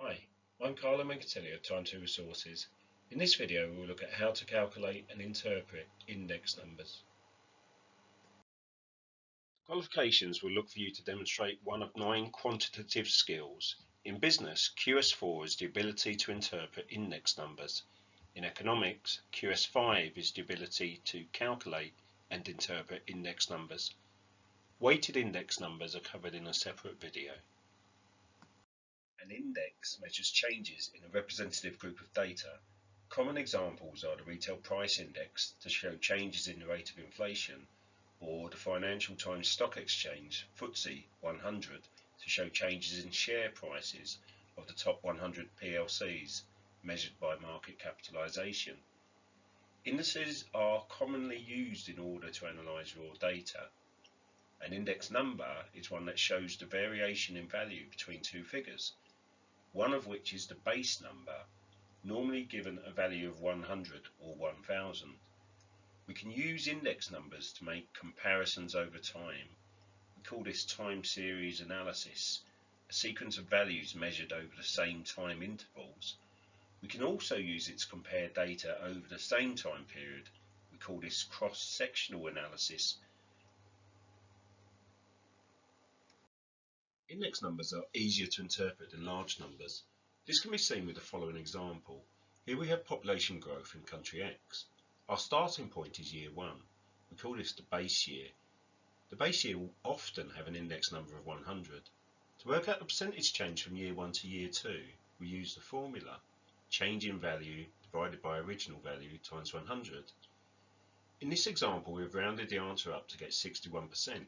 Hi, I'm Carlo Mencatelli of Time2 Resources. In this video we will look at how to calculate and interpret index numbers. Qualifications will look for you to demonstrate one of 9 quantitative skills. In business, QS4 is the ability to interpret index numbers. In economics, QS5 is the ability to calculate and interpret index numbers. Weighted index numbers are covered in a separate video. An index measures changes in a representative group of data. Common examples are the Retail Price Index to show changes in the rate of inflation, or the Financial Times Stock Exchange FTSE 100 to show changes in share prices of the top 100 PLCs measured by market capitalisation. Indices are commonly used in order to analyse raw data. An index number is one that shows the variation in value between two figures, one of which is the base number, normally given a value of 100 or 1000. We can use index numbers to make comparisons over time. We call this time series analysis, a sequence of values measured over the same time intervals. We can also use it to compare data over the same time period. We call this cross-sectional analysis. Index numbers are easier to interpret than large numbers. This can be seen with the following example. Here we have population growth in country X. Our starting point is year 1. We call this the base year. The base year will often have an index number of 100. To work out the percentage change from year 1 to year 2, we use the formula change in value divided by original value times 100. In this example, we have rounded the answer up to get 61%.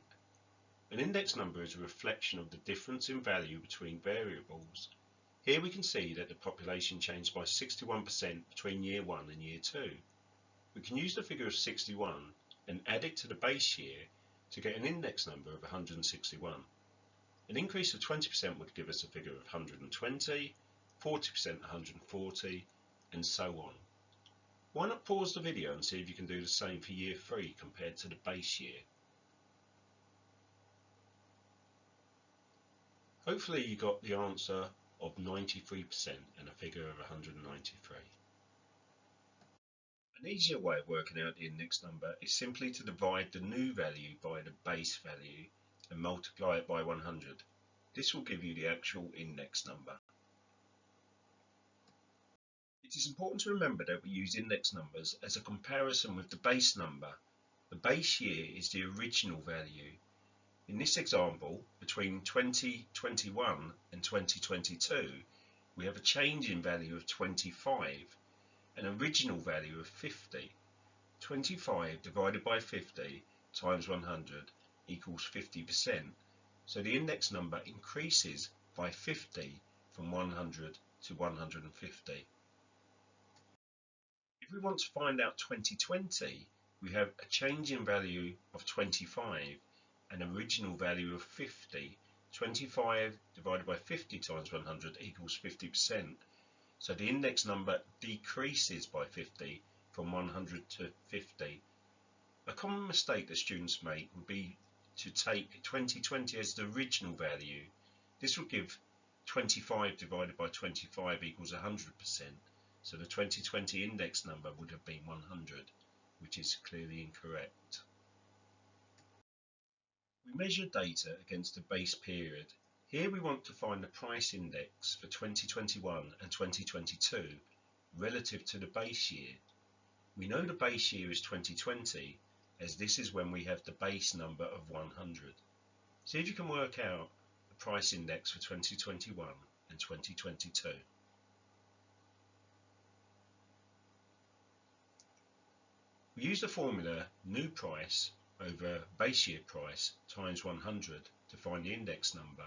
An index number is a reflection of the difference in value between variables. Here we can see that the population changed by 61% between year 1 and year 2. We can use the figure of 61 and add it to the base year to get an index number of 161. An increase of 20% would give us a figure of 120, 40% 140, and so on. Why not pause the video and see if you can do the same for year 3 compared to the base year? Hopefully you got the answer of 93% and a figure of 193. An easier way of working out the index number is simply to divide the new value by the base value and multiply it by 100. This will give you the actual index number. It is important to remember that we use index numbers as a comparison with the base number. The base year is the original value. In this example, between 2021 and 2022, we have a change in value of 25, an original value of 50. 25 divided by 50 times 100 equals 50%, so the index number increases by 50 from 100 to 150. If we want to find out 2020, we have a change in value of 25, an original value of 50. 25 divided by 50 times 100 equals 50%. So the index number decreases by 50 from 100 to 50. A common mistake that students make would be to take 2020 as the original value. This will give 25 divided by 25 equals 100%. So the 2020 index number would have been 100, which is clearly incorrect. We measure data against the base period. Here we want to find the price index for 2021 and 2022 relative to the base year. We know the base year is 2020 as this is when we have the base number of 100. See if you can work out the price index for 2021 and 2022. We use the formula new price over base year price times 100 to find the index number.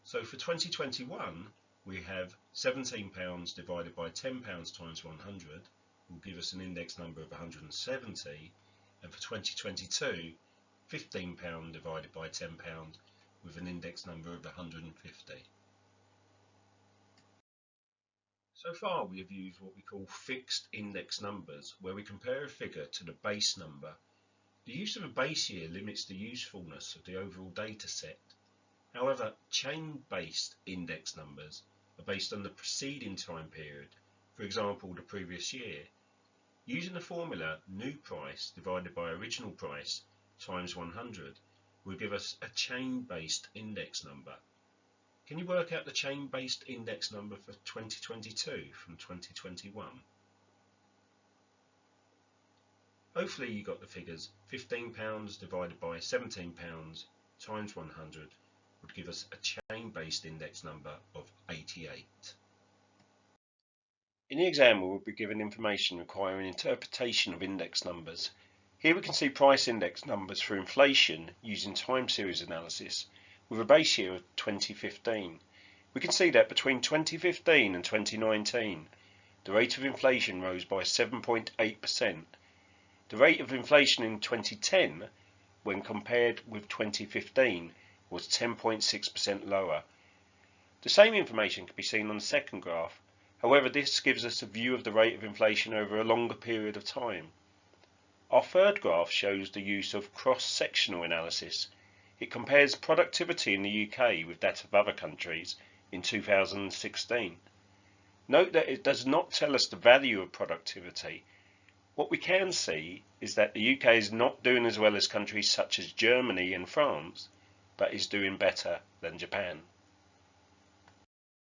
So for 2021 we have £17 divided by £10 times 100 will give us an index number of 170, and for 2022 £15 divided by £10 with an index number of 150. So far we have used what we call fixed index numbers, where we compare a figure to the base number. The use of a base year limits the usefulness of the overall data set. However, chain-based index numbers are are based on the preceding time period, for example the previous year. Using the formula new price divided by original price times 100 will give us a chain-based index number. Can you work out the chain-based index number for 2022 from 2021? Hopefully you got the figures. £15 divided by £17 times 100 would give us a chain-based index number of 88. In the exam we will be given information requiring interpretation of index numbers. Here we can see price index numbers for inflation using time series analysis with a base year of 2015. We can see that between 2015 and 2019 the rate of inflation rose by 7.8%. The rate of inflation in 2010 when compared with 2015 was 10.6% lower. The same information can be seen on the second graph. However, this gives us a view of the rate of inflation over a longer period of time. Our third graph shows the use of cross-sectional analysis. It compares productivity in the UK with that of other countries in 2016. Note that it does not tell us the value of productivity. What we can see is that the UK is not doing as well as countries such as Germany and France, but is doing better than Japan.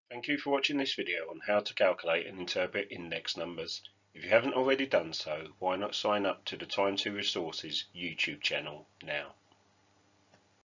Thank you for watching this video on how to calculate and interpret index numbers. If you haven't already done so, why not sign up to the Time to Resources YouTube channel now.